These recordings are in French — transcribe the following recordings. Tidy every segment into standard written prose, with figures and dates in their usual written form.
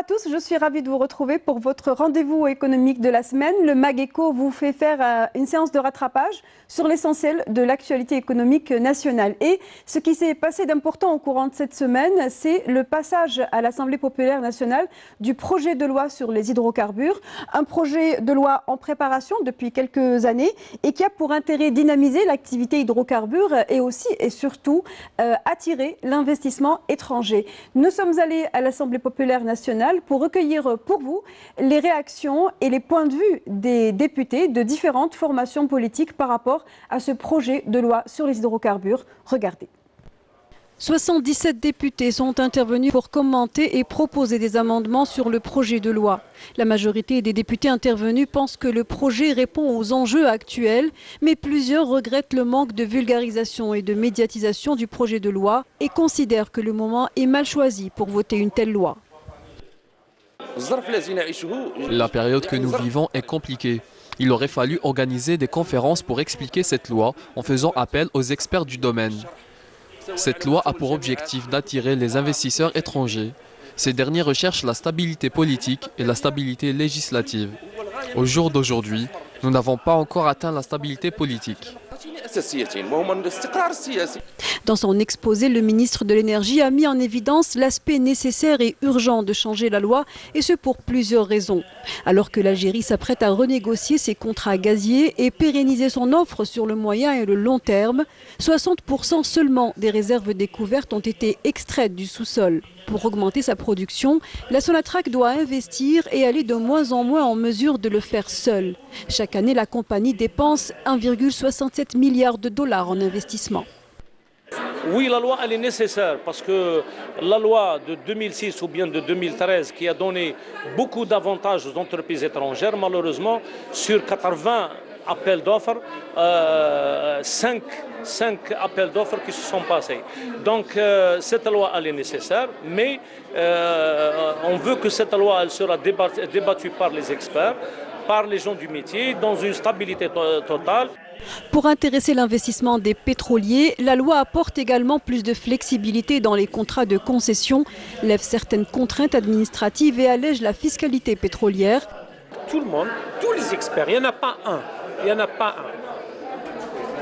à tous, je suis ravie de vous retrouver pour votre rendez-vous économique de la semaine. Le MAG-ECO vous fait faire une séance de rattrapage sur l'essentiel de l'actualité économique nationale. Et ce qui s'est passé d'important au courant de cette semaine, c'est le passage à l'Assemblée populaire nationale du projet de loi sur les hydrocarbures. Un projet de loi en préparation depuis quelques années et qui a pour intérêt dynamiser l'activité hydrocarbures et aussi et surtout attirer l'investissement étranger. Nous sommes allés à l'Assemblée populaire nationale pour recueillir pour vous les réactions et les points de vue des députés de différentes formations politiques par rapport à ce projet de loi sur les hydrocarbures. Regardez. 77 députés sont intervenus pour commenter et proposer des amendements sur le projet de loi. La majorité des députés intervenus pensent que le projet répond aux enjeux actuels, mais plusieurs regrettent le manque de vulgarisation et de médiatisation du projet de loi et considèrent que le moment est mal choisi pour voter une telle loi. La période que nous vivons est compliquée. Il aurait fallu organiser des conférences pour expliquer cette loi en faisant appel aux experts du domaine. Cette loi a pour objectif d'attirer les investisseurs étrangers. Ces derniers recherchent la stabilité politique et la stabilité législative. Au jour d'aujourd'hui, nous n'avons pas encore atteint la stabilité politique. Dans son exposé, le ministre de l'Énergie a mis en évidence l'aspect nécessaire et urgent de changer la loi, et ce pour plusieurs raisons. Alors que l'Algérie s'apprête à renégocier ses contrats gaziers et pérenniser son offre sur le moyen et le long terme, 60% seulement des réserves découvertes ont été extraites du sous-sol. Pour augmenter sa production, la Sonatrach doit investir et elle est de moins en moins en mesure de le faire seule. Chaque année, la compagnie dépense 1,67 milliard de dollars en investissement. Oui, la loi elle est nécessaire parce que la loi de 2006 ou bien de 2013 qui a donné beaucoup d'avantages aux entreprises étrangères, malheureusement, sur 80 appels d'offres, 5 appels d'offres qui se sont passés. Donc cette loi elle est nécessaire, mais on veut que cette loi elle sera débattue par les experts, par les gens du métier, dans une stabilité totale. Pour intéresser l'investissement des pétroliers, la loi apporte également plus de flexibilité dans les contrats de concession, lève certaines contraintes administratives et allège la fiscalité pétrolière. Tout le monde, tous les experts, il n'y en a pas un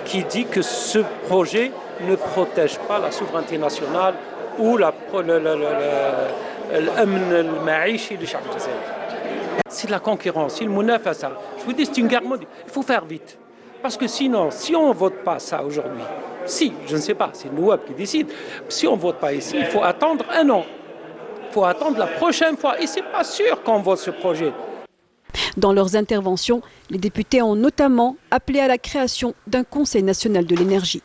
qui dit que ce projet ne protège pas la souveraineté nationale ou c'est de la concurrence, c'est le munafasa. Je vous dis, c'est une guerre mondiale. Il faut faire vite. Parce que sinon, si on ne vote pas ça aujourd'hui, je ne sais pas, c'est le Nouab qui décide, si on ne vote pas ici, il faut attendre un an. Il faut attendre la prochaine fois. Et ce n'est pas sûr qu'on vote ce projet. Dans leurs interventions, les députés ont notamment appelé à la création d'un Conseil national de l'énergie.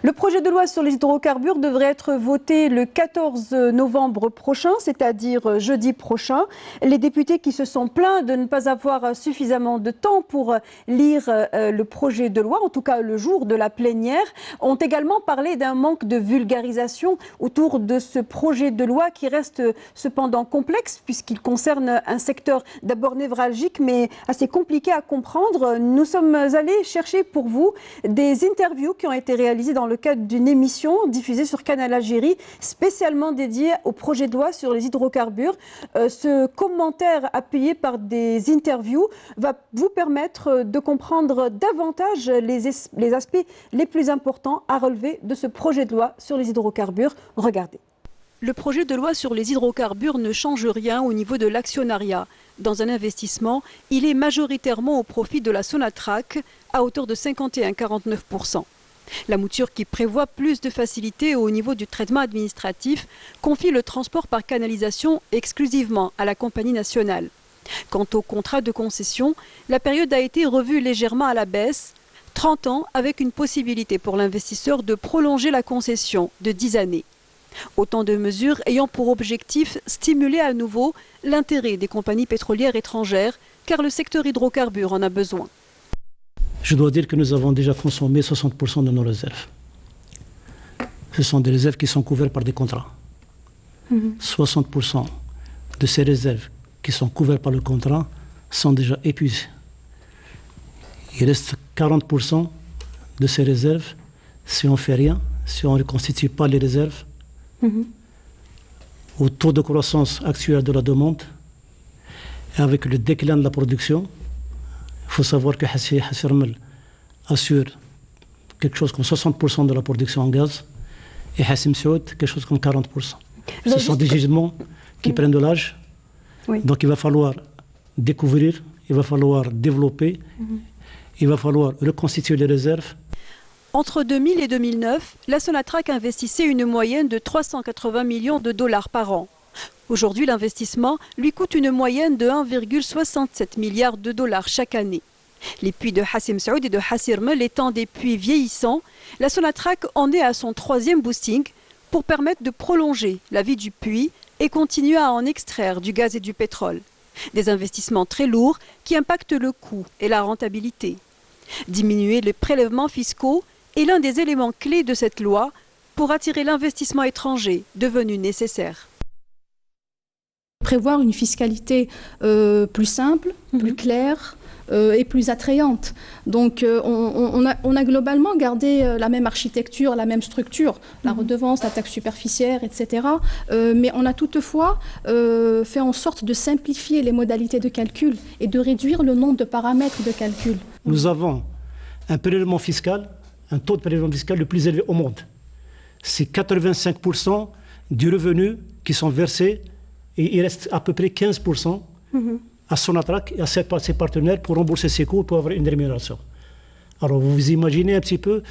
Le projet de loi sur les hydrocarbures devrait être voté le 14 novembre prochain, c'est-à-dire jeudi prochain. Les députés qui se sont plaints de ne pas avoir suffisamment de temps pour lire le projet de loi, en tout cas le jour de la plénière, ont également parlé d'un manque de vulgarisation autour de ce projet de loi qui reste cependant complexe puisqu'il concerne un secteur d'abord névralgique mais assez compliqué à comprendre. Nous sommes allés chercher pour vous des interviews qui ont été réalisées dans le cadre d'une émission diffusée sur Canal Algérie, spécialement dédiée au projet de loi sur les hydrocarbures. Ce commentaire appuyé par des interviews va vous permettre de comprendre davantage les aspects les plus importants à relever de ce projet de loi sur les hydrocarbures. Regardez. Le projet de loi sur les hydrocarbures ne change rien au niveau de l'actionnariat. Dans un investissement, il est majoritairement au profit de la Sonatrach à hauteur de 51,49%. La mouture qui prévoit plus de facilité au niveau du traitement administratif confie le transport par canalisation exclusivement à la compagnie nationale. Quant au contrat de concession, la période a été revue légèrement à la baisse, 30 ans avec une possibilité pour l'investisseur de prolonger la concession de 10 années. Autant de mesures ayant pour objectif stimuler à nouveau l'intérêt des compagnies pétrolières étrangères car le secteur hydrocarbures en a besoin. Je dois dire que nous avons déjà consommé 60% de nos réserves. Ce sont des réserves qui sont couvertes par des contrats. 60% de ces réserves qui sont couvertes par le contrat sont déjà épuisées. Il reste 40% de ces réserves. Si on ne fait rien, si on ne reconstitue pas les réserves, au taux de croissance actuel de la demande et avec le déclin de la production. Il faut savoir que Hassi-Rmel assure quelque chose comme 60% de la production en gaz et Hassim Saoud quelque chose comme 40%. Ce sont des gisements qui prennent de l'âge. Oui. Donc il va falloir découvrir, il va falloir développer, il va falloir reconstituer les réserves. Entre 2000 et 2009, la Sonatrach investissait une moyenne de 380 millions de dollars par an. Aujourd'hui, l'investissement lui coûte une moyenne de 1,67 milliard de dollars chaque année. Les puits de Hassim Saoud et de Hassi-Rmel étant des puits vieillissants, la Sonatrach en est à son 3e boosting pour permettre de prolonger la vie du puits et continuer à en extraire du gaz et du pétrole. Des investissements très lourds qui impactent le coût et la rentabilité. Diminuer les prélèvements fiscaux est l'un des éléments clés de cette loi pour attirer l'investissement étranger devenu nécessaire. Prévoir une fiscalité plus simple, plus claire et plus attrayante. Donc on a globalement gardé la même architecture, la même structure, la redevance, la taxe superficiaire, etc. Mais on a toutefois fait en sorte de simplifier les modalités de calcul et de réduire le nombre de paramètres de calcul. Nous avons un prélèvement fiscal, un taux de prélèvement fiscal le plus élevé au monde. C'est 85% du revenu qui sont versés et il reste à peu près 15% à Sonatrach et à ses partenaires pour rembourser ses coûts pour avoir une rémunération. Alors vous imaginez un petit peu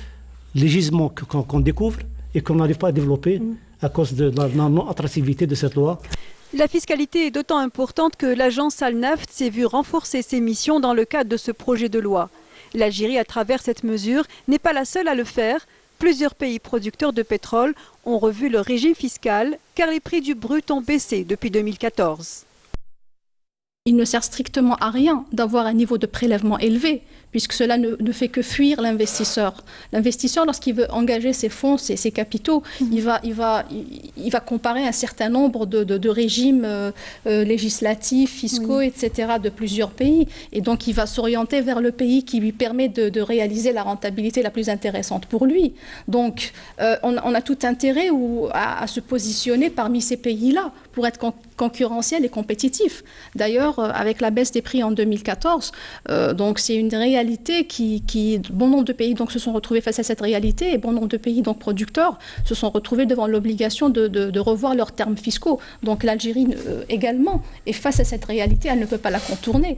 les gisements qu'on découvre et qu'on n'arrive pas à développer à cause de la non-attractivité de cette loi. La fiscalité est d'autant importante que l'agence Al-Naft s'est vue renforcer ses missions dans le cadre de ce projet de loi. L'Algérie, à travers cette mesure, n'est pas la seule à le faire. Plusieurs pays producteurs de pétrole ont revu leur régime fiscal car les prix du brut ont baissé depuis 2014. Il ne sert strictement à rien d'avoir un niveau de prélèvement élevé, puisque cela ne fait que fuir l'investisseur. L'investisseur, lorsqu'il veut engager ses fonds, ses capitaux, il va comparer un certain nombre de régimes législatifs, fiscaux, etc. de plusieurs pays. Et donc, il va s'orienter vers le pays qui lui permet de réaliser la rentabilité la plus intéressante pour lui. Donc, on a tout intérêt à se positionner parmi ces pays-là pour être concurrentiel et compétitif. D'ailleurs, avec la baisse des prix en 2014, donc c'est une réalité bon nombre de pays donc se sont retrouvés face à cette réalité et bon nombre de pays donc producteurs se sont retrouvés devant l'obligation de revoir leurs termes fiscaux. Donc l'Algérie également est face à cette réalité, elle ne peut pas la contourner.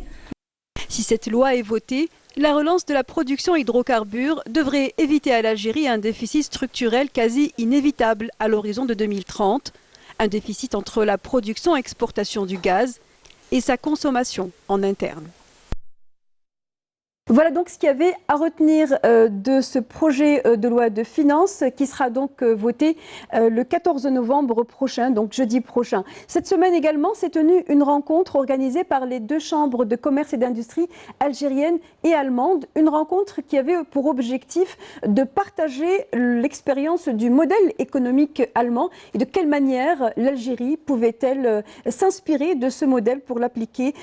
Si cette loi est votée, la relance de la production hydrocarbures devrait éviter à l'Algérie un déficit structurel quasi inévitable à l'horizon de 2030, un déficit entre la production et exportation du gaz et sa consommation en interne. Voilà donc ce qu'il y avait à retenir de ce projet de loi de finances qui sera donc voté le 14 novembre prochain, donc jeudi prochain. Cette semaine également s'est tenue une rencontre organisée par les deux chambres de commerce et d'industrie algériennes et allemandes. Une rencontre qui avait pour objectif de partager l'expérience du modèle économique allemand et de quelle manière l'Algérie pouvait-elle s'inspirer de ce modèle pour l'appliquer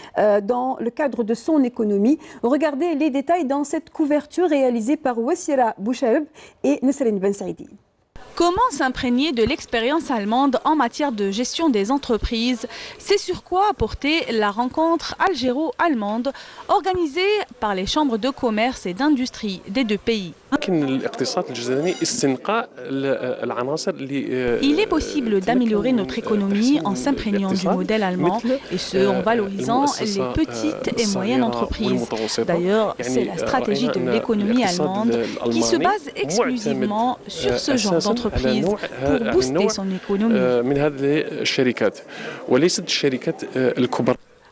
dans le cadre de son économie. Regardez les détails dans cette couverture réalisée par Wassira Bouchaeb et Nesrine Ben Saïdi. Comment s'imprégner de l'expérience allemande en matière de gestion des entreprises? C'est sur quoi a porté la rencontre algéro-allemande organisée par les chambres de commerce et d'industrie des deux pays. Il est possible d'améliorer notre économie en s'imprégnant du modèle allemand et ce en valorisant les petites et moyennes entreprises. D'ailleurs, c'est la stratégie de l'économie allemande qui se base exclusivement sur ce genre d'entreprise pour booster son économie.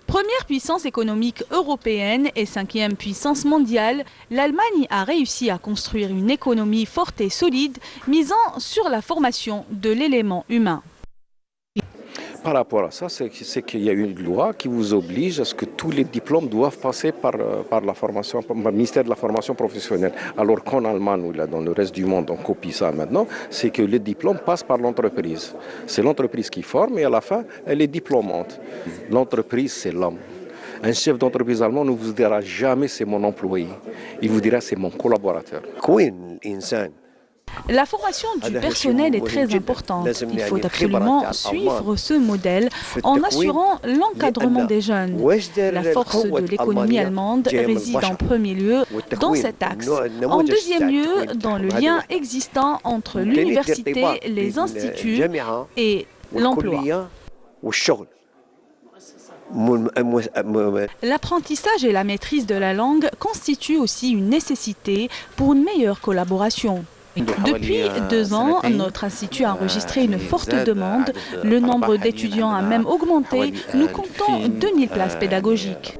Première puissance économique européenne et 5e puissance mondiale, l'Allemagne a réussi à construire une économie forte et solide, misant sur la formation de l'élément humain. Par rapport à ça, c'est qu'il y a une loi qui vous oblige à ce que tous les diplômes doivent passer par la formation, par le ministère de la formation professionnelle. Alors qu'en Allemagne ou là, dans le reste du monde, on copie ça maintenant, c'est que les diplômes passent par l'entreprise. C'est l'entreprise qui forme et à la fin, elle est diplômante. L'entreprise, c'est l'homme. Un chef d'entreprise allemand ne vous dira jamais c'est mon employé. Il vous dira c'est mon collaborateur. La formation du personnel est très importante. Il faut absolument suivre ce modèle en assurant l'encadrement des jeunes. La force de l'économie allemande réside en premier lieu dans cet axe. En deuxième lieu, dans le lien existant entre l'université, les instituts et l'emploi. L'apprentissage et la maîtrise de la langue constituent aussi une nécessité pour une meilleure collaboration. Depuis 2 ans, notre institut a enregistré une forte demande. Le nombre d'étudiants a même augmenté. Nous comptons 2000 places pédagogiques.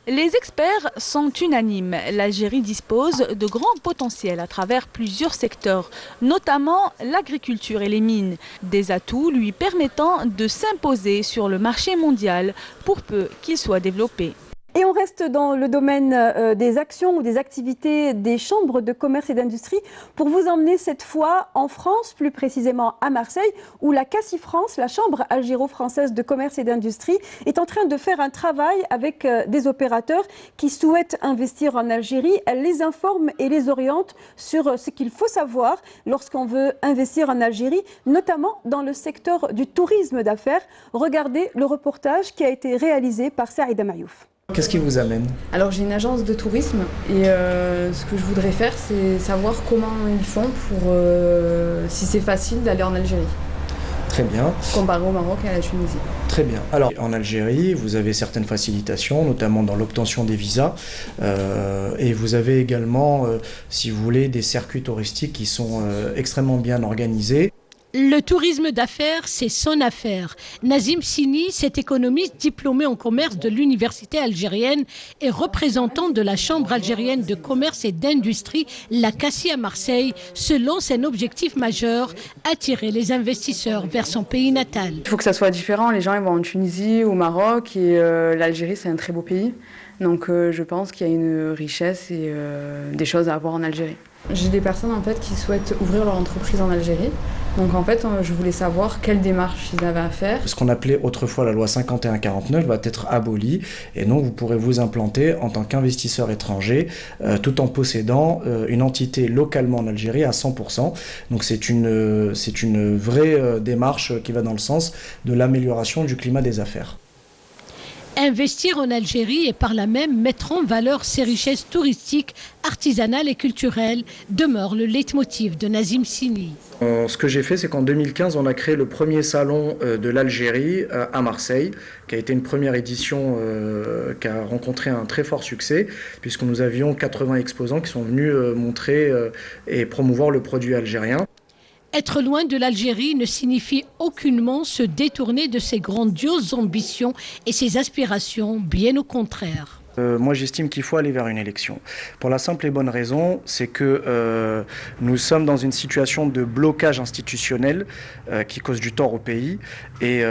Les experts sont unanimes. L'Algérie dispose de grands potentiels à travers plusieurs secteurs, notamment l'agriculture et les mines. Des atouts lui permettant de s'imposer sur le marché mondial pour peu qu'il soit développé. Et on reste dans le domaine des actions ou des activités des chambres de commerce et d'industrie pour vous emmener cette fois en France, plus précisément à Marseille, où la CACI France, la chambre algéro-française de commerce et d'industrie, est en train de faire un travail avec des opérateurs qui souhaitent investir en Algérie. Elle les informe et les oriente sur ce qu'il faut savoir lorsqu'on veut investir en Algérie, notamment dans le secteur du tourisme d'affaires. Regardez le reportage qui a été réalisé par Saïda Mayouf. Qu'est-ce qui vous amène? Alors j'ai une agence de tourisme et ce que je voudrais faire c'est savoir comment ils font pour si c'est facile d'aller en Algérie. Très bien. Comparé au Maroc et à la Tunisie. Très bien. Alors en Algérie, vous avez certaines facilitations, notamment dans l'obtention des visas et vous avez également, si vous voulez, des circuits touristiques qui sont extrêmement bien organisés. Le tourisme d'affaires, c'est son affaire. Nazim Sini, cet économiste diplômé en commerce de l'université algérienne et représentant de la Chambre algérienne de commerce et d'industrie, la CACI à Marseille, se lance un objectif majeur, attirer les investisseurs vers son pays natal. Il faut que ça soit différent. Les gens ils vont en Tunisie, au Maroc et l'Algérie c'est un très beau pays. Donc je pense qu'il y a une richesse et des choses à avoir en Algérie. J'ai des personnes en fait qui souhaitent ouvrir leur entreprise en Algérie. Donc en fait, je voulais savoir quelle démarche ils avaient à faire. Ce qu'on appelait autrefois la loi 51-49 va être abolie et donc vous pourrez vous implanter en tant qu'investisseur étranger tout en possédant une entité localement en Algérie à 100%. Donc c'est une vraie démarche qui va dans le sens de l'amélioration du climat des affaires. Investir en Algérie et par là même mettre en valeur ses richesses touristiques, artisanales et culturelles demeure le leitmotiv de Nazim Sini. Ce que j'ai fait, c'est qu'en 2015, on a créé le premier salon de l'Algérie à Marseille, qui a été une première édition qui a rencontré un très fort succès, puisque nous avions 80 exposants qui sont venus montrer et promouvoir le produit algérien. Être loin de l'Algérie ne signifie aucunement se détourner de ses grandioses ambitions et ses aspirations, bien au contraire. Moi j'estime qu'il faut aller vers une élection. Pour la simple et bonne raison, c'est que nous sommes dans une situation de blocage institutionnel qui cause du tort au pays et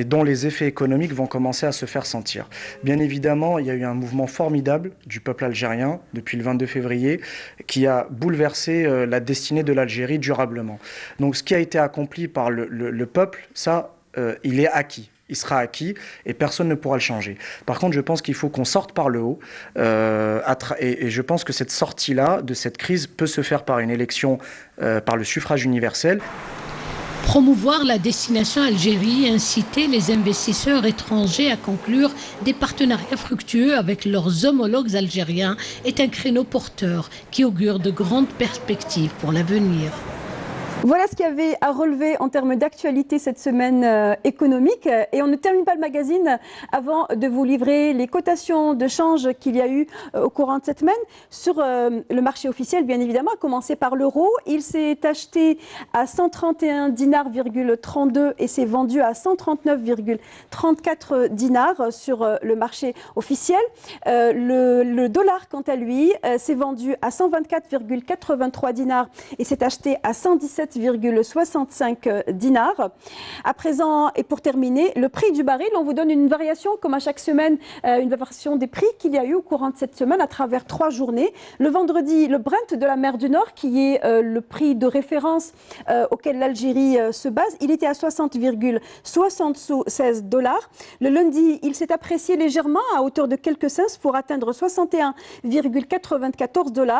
dont les effets économiques vont commencer à se faire sentir. Bien évidemment, il y a eu un mouvement formidable du peuple algérien depuis le 22 février qui a bouleversé la destinée de l'Algérie durablement. Donc ce qui a été accompli par le peuple, ça, il est acquis. Il sera acquis et personne ne pourra le changer. Par contre, je pense qu'il faut qu'on sorte par le haut et je pense que cette sortie-là, de cette crise, peut se faire par une élection, par le suffrage universel. Promouvoir la destination Algérie, inciter les investisseurs étrangers à conclure des partenariats fructueux avec leurs homologues algériens est un créneau porteur qui augure de grandes perspectives pour l'avenir. Voilà ce qu'il y avait à relever en termes d'actualité cette semaine économique. Et on ne termine pas le magazine avant de vous livrer les cotations de change qu'il y a eu au courant de cette semaine sur le marché officiel, bien évidemment, à commencer par l'euro. Il s'est acheté à 131 dinars,32 et s'est vendu à 139,34 dinars sur le marché officiel. Le dollar, quant à lui, s'est vendu à 124,83 dinars et s'est acheté à 117,86 67,65 dinars. À présent, et pour terminer, le prix du baril, on vous donne une variation, comme à chaque semaine, une variation des prix qu'il y a eu au courant de cette semaine à travers 3 journées. Le vendredi, le Brent de la mer du Nord, qui est le prix de référence auquel l'Algérie se base, il était à 60,76 $. Le lundi, il s'est apprécié légèrement à hauteur de quelques cents pour atteindre 61,94 $.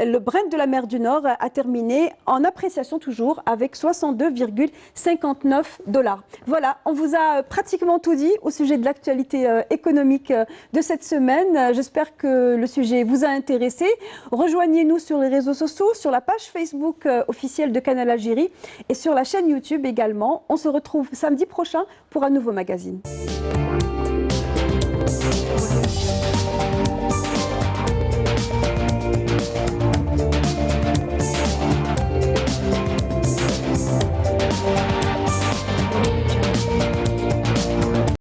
Le Brent de la mer du Nord a terminé en appréciation toujours avec 62,59 $. Voilà, on vous a pratiquement tout dit au sujet de l'actualité économique de cette semaine. J'espère que le sujet vous a intéressé. Rejoignez-nous sur les réseaux sociaux, sur la page Facebook officielle de Canal Algérie et sur la chaîne YouTube également. On se retrouve samedi prochain pour un nouveau magazine.